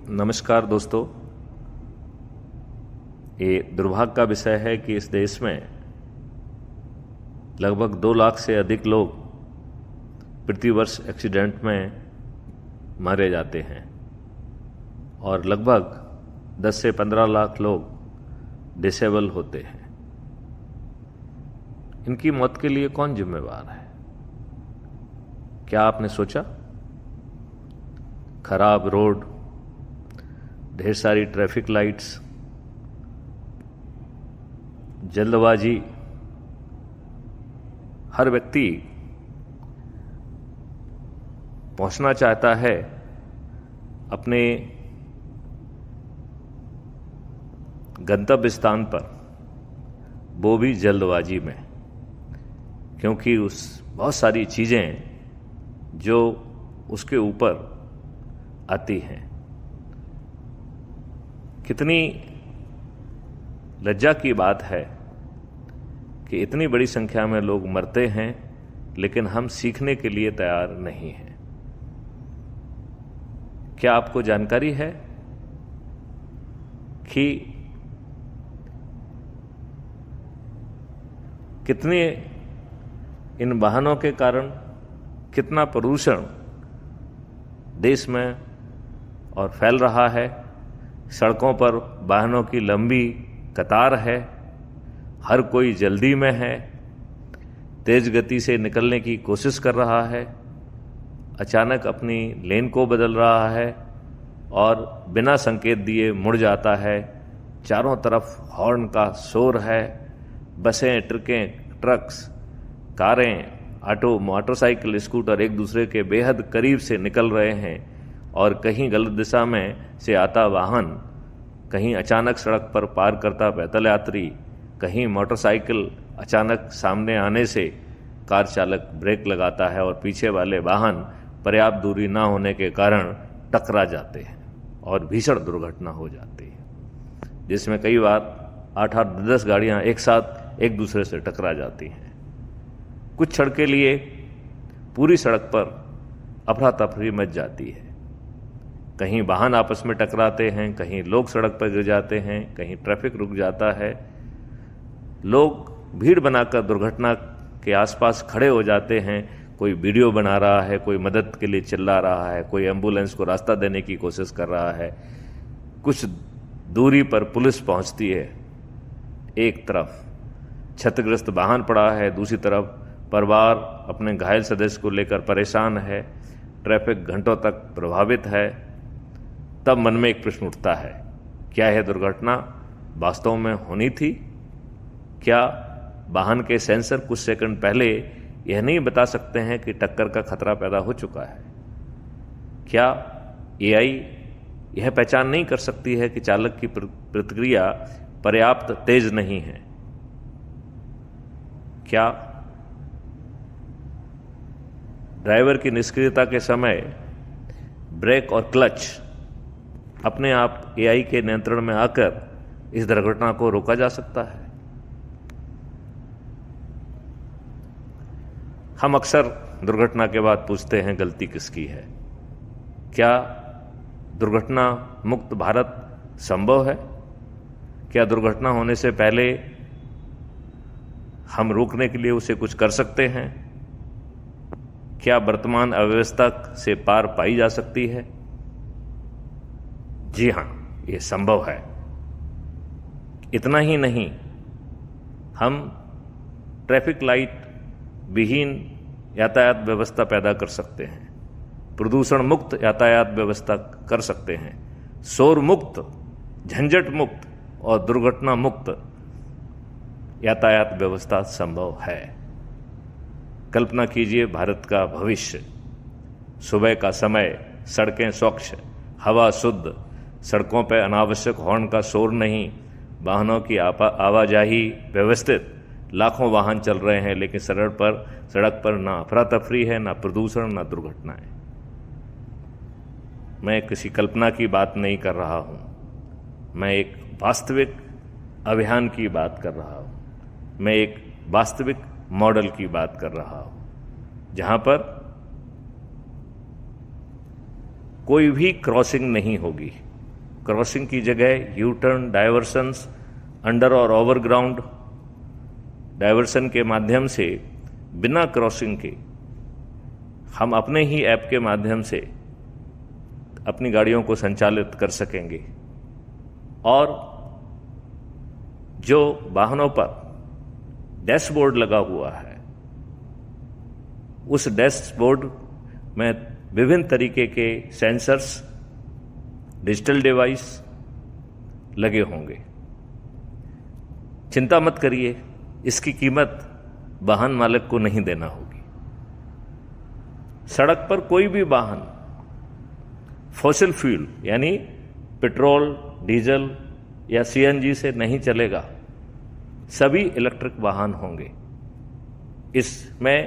नमस्कार दोस्तों। ये दुर्भाग्य का विषय है कि इस देश में लगभग 2 लाख से अधिक लोग प्रतिवर्ष एक्सीडेंट में मारे जाते हैं और लगभग 10 से 15 लाख लोग डिसेबल होते हैं। इनकी मौत के लिए कौन जिम्मेवार है? क्या आपने सोचा? खराब रोड, ढेर सारी ट्रैफिक लाइट्स, जल्दबाजी। हर व्यक्ति पहुंचना चाहता है अपने गंतव्य स्थान पर, वो भी जल्दबाजी में, क्योंकि बहुत सारी चीजें जो उसके ऊपर आती हैं। कितनी लज्जा की बात है कि इतनी बड़ी संख्या में लोग मरते हैं, लेकिन हम सीखने के लिए तैयार नहीं हैं। क्या आपको जानकारी है कि कितने इन वाहनों के कारण कितना प्रदूषण देश में और फैल रहा है? सड़कों पर वाहनों की लंबी कतार है, हर कोई जल्दी में है, तेज गति से निकलने की कोशिश कर रहा है, अचानक अपनी लेन को बदल रहा है और बिना संकेत दिए मुड़ जाता है। चारों तरफ हॉर्न का शोर है, बसें, ट्रक्स, कारें, ऑटो, मोटरसाइकिल, स्कूटर एक दूसरे के बेहद करीब से निकल रहे हैं और कहीं गलत दिशा में से आता वाहन, कहीं अचानक सड़क पर पार करता पैदल यात्री, कहीं मोटरसाइकिल अचानक सामने आने से कार चालक ब्रेक लगाता है और पीछे वाले वाहन पर्याप्त दूरी ना होने के कारण टकरा जाते हैं और भीषण दुर्घटना हो जाती है, जिसमें कई बार 8-8, 10 गाड़ियां एक साथ एक दूसरे से टकरा जाती हैं। कुछ क्षण के लिए पूरी सड़क पर अफरा तफरी मच जाती है। कहीं वाहन आपस में टकराते हैं, कहीं लोग सड़क पर गिर जाते हैं, कहीं ट्रैफिक रुक जाता है। लोग भीड़ बनाकर दुर्घटना के आसपास खड़े हो जाते हैं। कोई वीडियो बना रहा है, कोई मदद के लिए चिल्ला रहा है, कोई एम्बुलेंस को रास्ता देने की कोशिश कर रहा है। कुछ दूरी पर पुलिस पहुंचती है। एक तरफ क्षतिग्रस्त वाहन पड़ा है, दूसरी तरफ परिवार अपने घायल सदस्य को लेकर परेशान है, ट्रैफिक घंटों तक प्रभावित है। तब मन में एक प्रश्न उठता है, क्या यह दुर्घटना वास्तव में होनी थी? क्या वाहन के सेंसर कुछ सेकंड पहले यह नहीं बता सकते हैं कि टक्कर का खतरा पैदा हो चुका है? क्या एआई यह पहचान नहीं कर सकती है कि चालक की प्रतिक्रिया पर्याप्त तेज नहीं है? क्या ड्राइवर की निष्क्रियता के समय ब्रेक और क्लच अपने आप एआई के नियंत्रण में आकर इस दुर्घटना को रोका जा सकता है? हम अक्सर दुर्घटना के बाद पूछते हैं, गलती किसकी है? क्या दुर्घटना मुक्त भारत संभव है? क्या दुर्घटना होने से पहले हम रोकने के लिए उसे कुछ कर सकते हैं? क्या वर्तमान अव्यवस्था से पार पाई जा सकती है? जी हां, यह संभव है। इतना ही नहीं, हम ट्रैफिक लाइट विहीन यातायात व्यवस्था पैदा कर सकते हैं, प्रदूषण मुक्त यातायात व्यवस्था कर सकते हैं, शोर मुक्त, झंझट मुक्त और दुर्घटना मुक्त यातायात व्यवस्था संभव है। कल्पना कीजिए भारत का भविष्य। सुबह का समय, सड़कें स्वच्छ, हवा शुद्ध, सड़कों पर अनावश्यक हॉर्न का शोर नहीं, वाहनों की आवाजाही व्यवस्थित, लाखों वाहन चल रहे हैं, लेकिन सड़क पर ना अफरा तफरी है, ना प्रदूषण, ना दुर्घटनाएं। मैं किसी कल्पना की बात नहीं कर रहा हूं, मैं एक वास्तविक अभियान की बात कर रहा हूं, मैं एक वास्तविक मॉडल की बात कर रहा हूं, जहां पर कोई भी क्रॉसिंग नहीं होगी, क्रॉसिंग की जगह यू टर्न, डाइवर्सन्स, अंडर और ओवरग्राउंड डाइवर्सन के माध्यम से बिना क्रॉसिंग के हम अपने ही ऐप के माध्यम से अपनी गाड़ियों को संचालित कर सकेंगे। और जो वाहनों पर डैशबोर्ड लगा हुआ है, उस डैशबोर्ड में विभिन्न तरीके के सेंसर्स, डिजिटल डिवाइस लगे होंगे। चिंता मत करिए, इसकी कीमत वाहन मालिक को नहीं देना होगी। सड़क पर कोई भी वाहन फॉसिल फ्यूल यानी पेट्रोल, डीजल या सीएनजी से नहीं चलेगा, सभी इलेक्ट्रिक वाहन होंगे। इसमें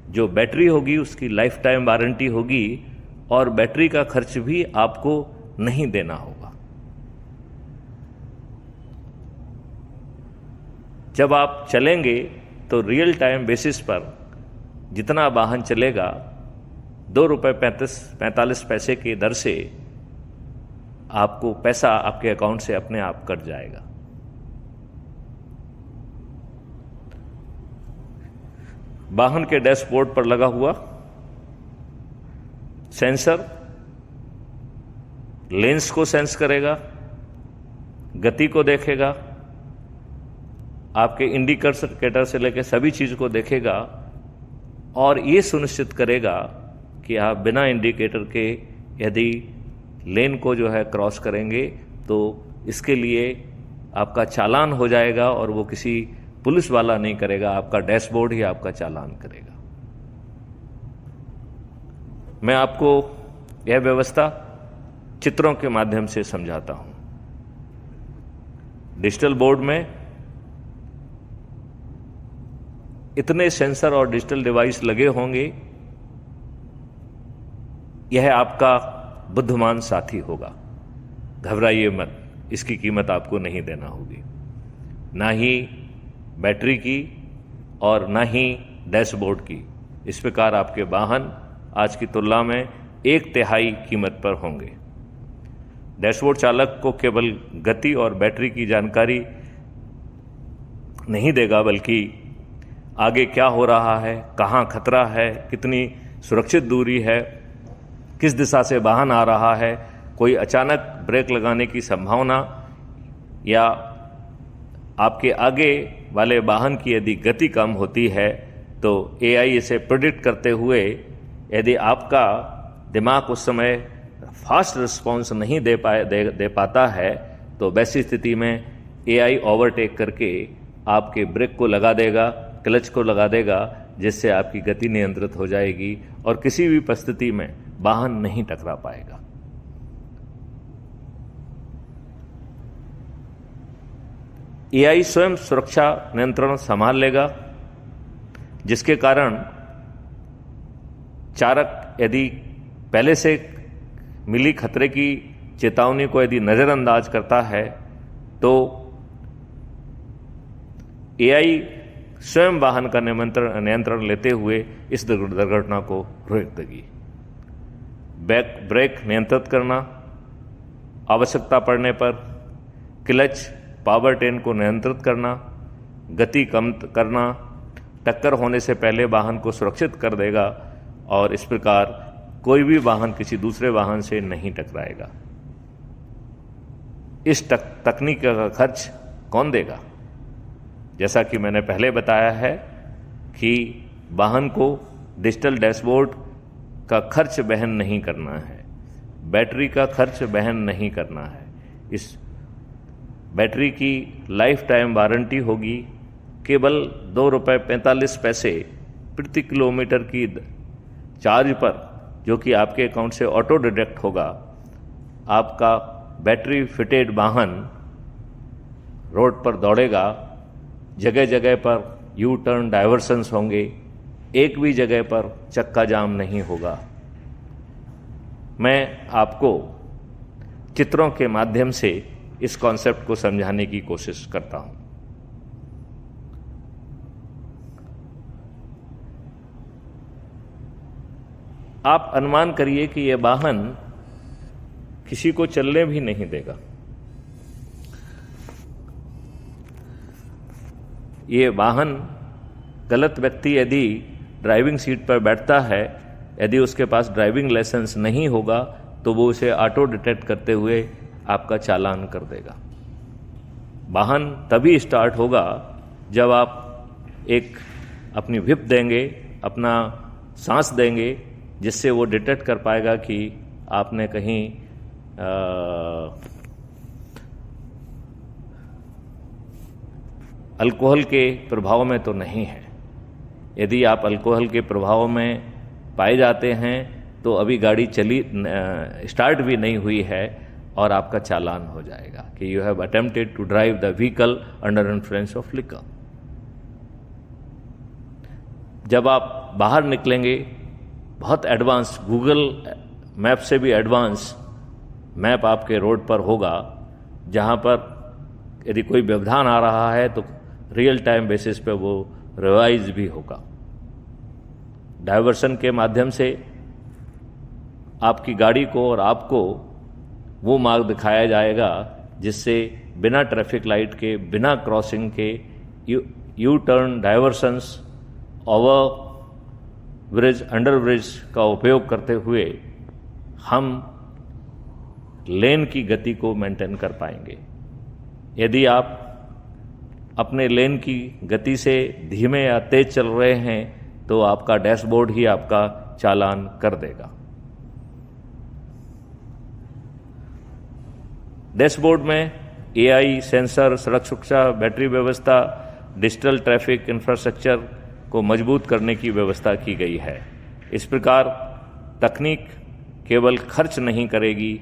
जो बैटरी होगी उसकी लाइफ टाइम वारंटी होगी और बैटरी का खर्च भी आपको नहीं देना होगा। जब आप चलेंगे तो रियल टाइम बेसिस पर जितना वाहन चलेगा ₹2.45 की दर से आपको पैसा आपके अकाउंट से अपने आप कट जाएगा। वाहन के डैशबोर्ड पर लगा हुआ सेंसर लेंस को सेंस करेगा, गति को देखेगा, आपके इंडिकेटर से लेकर सभी चीज को देखेगा और ये सुनिश्चित करेगा कि आप बिना इंडिकेटर के यदि लेन को जो है क्रॉस करेंगे तो इसके लिए आपका चालान हो जाएगा और वो किसी पुलिस वाला नहीं करेगा, आपका डैशबोर्ड ही आपका चालान करेगा। मैं आपको यह व्यवस्था चित्रों के माध्यम से समझाता हूं। डिजिटल बोर्ड में इतने सेंसर और डिजिटल डिवाइस लगे होंगे, यह आपका बुद्धिमान साथी होगा। घबराइए मत, इसकी कीमत आपको नहीं देना होगी, ना ही बैटरी की और ना ही डैशबोर्ड की। इस प्रकार आपके वाहन आज की तुलना में 1/3 कीमत पर होंगे। डैशबोर्ड चालक को केवल गति और बैटरी की जानकारी नहीं देगा, बल्कि आगे क्या हो रहा है, कहाँ खतरा है, कितनी सुरक्षित दूरी है, किस दिशा से वाहन आ रहा है, कोई अचानक ब्रेक लगाने की संभावना या आपके आगे वाले वाहन की यदि गति कम होती है तो एआई इसे प्रेडिक्ट करते हुए यदि आपका दिमाग उस समय फास्ट रिस्पॉन्स नहीं दे पाता है तो वैसी स्थिति में एआई ओवरटेक करके आपके ब्रेक को लगा देगा, क्लच को लगा देगा, जिससे आपकी गति नियंत्रित हो जाएगी और किसी भी परिस्थिति में वाहन नहीं टकरा पाएगा। एआई स्वयं सुरक्षा नियंत्रण संभाल लेगा, जिसके कारण चालक यदि पहले से मिली खतरे की चेतावनी को यदि नजरअंदाज करता है तो एआई स्वयं वाहन का नियंत्रण लेते हुए इस दुर्घटना को रोक देगी। ब्रेक नियंत्रित करना, आवश्यकता पड़ने पर क्लच, पावर ट्रेन को नियंत्रित करना, गति कम करना, टक्कर होने से पहले वाहन को सुरक्षित कर देगा और इस प्रकार कोई भी वाहन किसी दूसरे वाहन से नहीं टकराएगा। इस तकनीक का खर्च कौन देगा? जैसा कि मैंने पहले बताया है कि वाहन को डिजिटल डैशबोर्ड का खर्च वहन नहीं करना है, बैटरी का खर्च वहन नहीं करना है। इस बैटरी की लाइफ टाइम वारंटी होगी केवल ₹2.45 प्रति किलोमीटर की चार्ज पर, जो कि आपके अकाउंट से ऑटो डिडक्ट होगा। आपका बैटरी फिटेड वाहन रोड पर दौड़ेगा, जगह जगह पर यू टर्न डाइवर्सन्स होंगे, एक भी जगह पर चक्का जाम नहीं होगा। मैं आपको चित्रों के माध्यम से इस कॉन्सेप्ट को समझाने की कोशिश करता हूं। आप अनुमान करिए कि यह वाहन किसी को चलने भी नहीं देगा। ये वाहन, गलत व्यक्ति यदि ड्राइविंग सीट पर बैठता है, यदि उसके पास ड्राइविंग लाइसेंस नहीं होगा तो वो उसे ऑटो डिटेक्ट करते हुए आपका चालान कर देगा। वाहन तभी स्टार्ट होगा जब आप एक अपनी व्हिप देंगे, अपना सांस देंगे, जिससे वो डिटेक्ट कर पाएगा कि आपने कहीं अल्कोहल के प्रभाव में तो नहीं है। यदि आप अल्कोहल के प्रभाव में पाए जाते हैं तो अभी गाड़ी स्टार्ट भी नहीं हुई है और आपका चालान हो जाएगा कि you have attempted to drive the vehicle under influence of liquor. जब आप बाहर निकलेंगे, बहुत एडवांस, गूगल मैप से भी एडवांस मैप आपके रोड पर होगा, जहां पर यदि कोई व्यवधान आ रहा है तो रियल टाइम बेसिस पे वो रिवाइज भी होगा। डायवर्सन के माध्यम से आपकी गाड़ी को और आपको वो मार्ग दिखाया जाएगा जिससे बिना ट्रैफिक लाइट के, बिना क्रॉसिंग के, U turn, diversions, over bridge, under bridge का उपयोग करते हुए हम लेन की गति को मेंटेन कर पाएंगे। यदि आप अपने लेन की गति से धीमे या तेज चल रहे हैं तो आपका डैशबोर्ड ही आपका चालान कर देगा। डैशबोर्ड में एआई, सेंसर, सड़क सुरक्षा, बैटरी व्यवस्था, डिजिटल ट्रैफिक इंफ्रास्ट्रक्चर को मजबूत करने की व्यवस्था की गई है। इस प्रकार तकनीक केवल खर्च नहीं करेगी,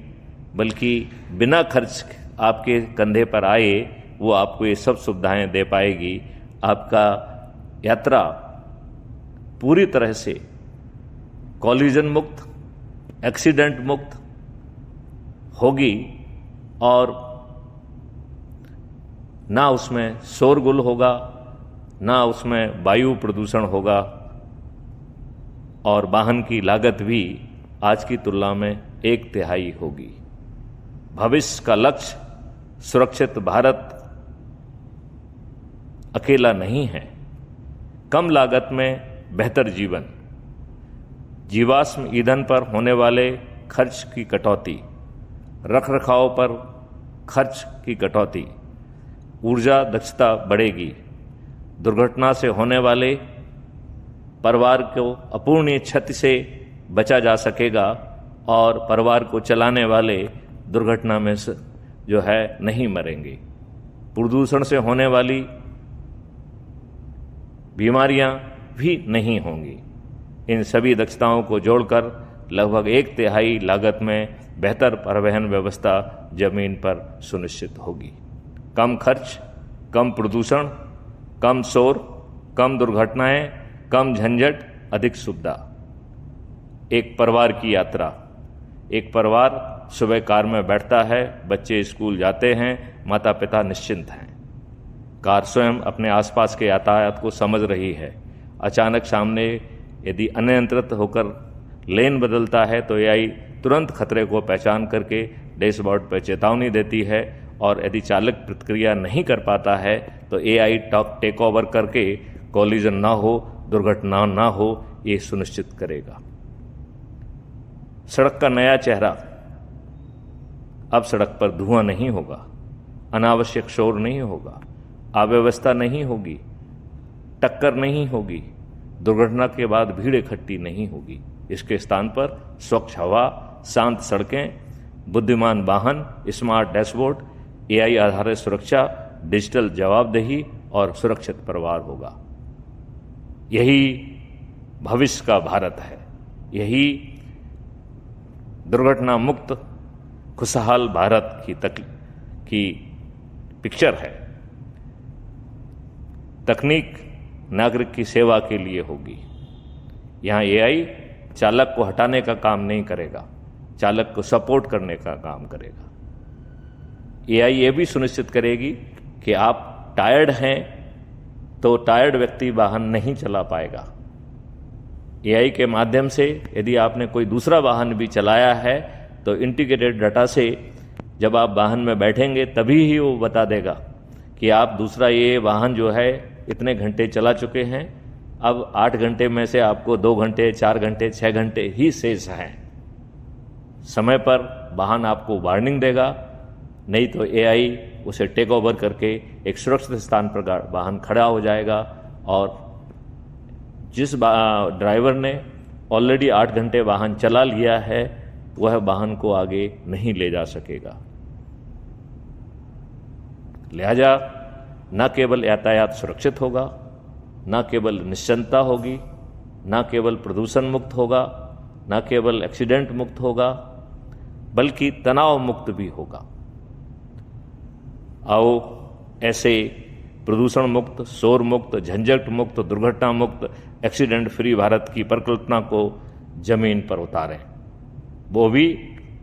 बल्कि बिना खर्च आपके कंधे पर आए वो आपको ये सब सुविधाएं दे पाएगी। आपका यात्रा पूरी तरह से कॉलिजन मुक्त, एक्सीडेंट मुक्त होगी और ना उसमें शोरगुल होगा, ना उसमें वायु प्रदूषण होगा और वाहन की लागत भी आज की तुलना में 1/3 होगी। भविष्य का लक्ष्य सुरक्षित भारत अकेला नहीं है। कम लागत में बेहतर जीवन, जीवाश्म ईंधन पर होने वाले खर्च की कटौती, रखरखाव पर खर्च की कटौती, ऊर्जा दक्षता बढ़ेगी, दुर्घटना से होने वाले परिवार को अपूर्णीय क्षति से बचा जा सकेगा और परिवार को चलाने वाले दुर्घटना में जो है नहीं मरेंगे। प्रदूषण से होने वाली बीमारियां भी नहीं होंगी। इन सभी दक्षताओं को जोड़कर लगभग 1/3 लागत में बेहतर परिवहन व्यवस्था जमीन पर सुनिश्चित होगी। कम खर्च, कम प्रदूषण, कम शोर, कम दुर्घटनाएं, कम झंझट, अधिक सुविधा। एक परिवार की यात्रा, एक परिवार सुबह कार में बैठता है, बच्चे स्कूल जाते हैं, माता पिता निश्चिंत हैं। कार स्वयं अपने आसपास के यातायात को समझ रही है। अचानक सामने यदि अनियंत्रित होकर लेन बदलता है तो एआई तुरंत खतरे को पहचान करके डैशबोर्ड पर चेतावनी देती है और यदि चालक प्रतिक्रिया नहीं कर पाता है तो एआई टेक ओवर करके कॉलिजन ना हो, दुर्घटना ना हो, ये सुनिश्चित करेगा। सड़क का नया चेहरा। अब सड़क पर धुआं नहीं होगा, अनावश्यक शोर नहीं होगा, अव्यवस्था नहीं होगी, टक्कर नहीं होगी, दुर्घटना के बाद भीड़ इकट्ठी नहीं होगी। इसके स्थान पर स्वच्छ हवा, शांत सड़कें, बुद्धिमान वाहन, स्मार्ट डैशबोर्ड, एआई आधारित सुरक्षा, डिजिटल जवाबदेही और सुरक्षित परिवार होगा। यही भविष्य का भारत है। यही दुर्घटना मुक्त खुशहाल भारत की पिक्चर है। तकनीक नागरिक की सेवा के लिए होगी। यहाँ एआई चालक को हटाने का काम नहीं करेगा, चालक को सपोर्ट करने का काम करेगा। एआई ये भी सुनिश्चित करेगी कि आप टायर्ड हैं तो टायर्ड व्यक्ति वाहन नहीं चला पाएगा। एआई के माध्यम से यदि आपने कोई दूसरा वाहन भी चलाया है तो इंटीग्रेटेड डाटा से जब आप वाहन में बैठेंगे तभी ही वो बता देगा कि आप दूसरा ये वाहन जो है इतने घंटे चला चुके हैं, अब 8 घंटे में से आपको 2 घंटे, 4 घंटे, 6 घंटे ही शेष हैं। समय पर वाहन आपको वार्निंग देगा, नहीं तो एआई उसे टेक ओवर करके एक सुरक्षित स्थान पर वाहन खड़ा हो जाएगा और जिस ड्राइवर ने ऑलरेडी 8 घंटे वाहन चला लिया है वह वाहन को आगे नहीं ले जा सकेगा। लिहाजा न केवल यातायात सुरक्षित होगा, न केवल निश्चिंतता होगी, न केवल प्रदूषण मुक्त होगा, न केवल एक्सीडेंट मुक्त होगा, बल्कि तनाव मुक्त भी होगा। आओ ऐसे प्रदूषण मुक्त, शोर मुक्त, झंझट मुक्त, दुर्घटना मुक्त, एक्सीडेंट फ्री भारत की परिकल्पना को जमीन पर उतारें, वो भी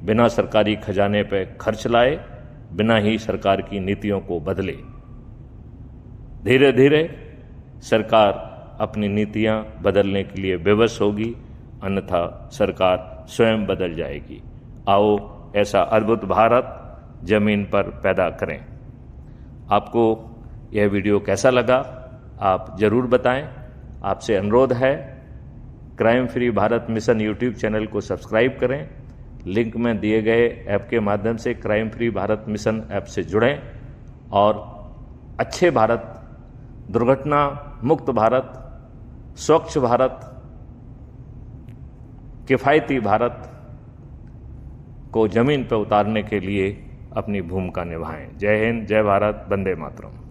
बिना सरकारी खजाने पर खर्च लाए, बिना ही सरकार की नीतियों को बदले। धीरे धीरे सरकार अपनी नीतियां बदलने के लिए विवश होगी, अन्यथा सरकार स्वयं बदल जाएगी। आओ ऐसा अद्भुत भारत जमीन पर पैदा करें। आपको यह वीडियो कैसा लगा आप जरूर बताएं। आपसे अनुरोध है, crime free Bharat mission YouTube channel को सब्सक्राइब करें। लिंक में दिए गए ऐप के माध्यम से crime free Bharat mission app से जुड़ें और अच्छे भारत, दुर्घटना मुक्त भारत, स्वच्छ भारत, किफ़ायती भारत को जमीन पर उतारने के लिए अपनी भूमिका निभाएं। जय हिंद, जय भारत, वंदे मातरम।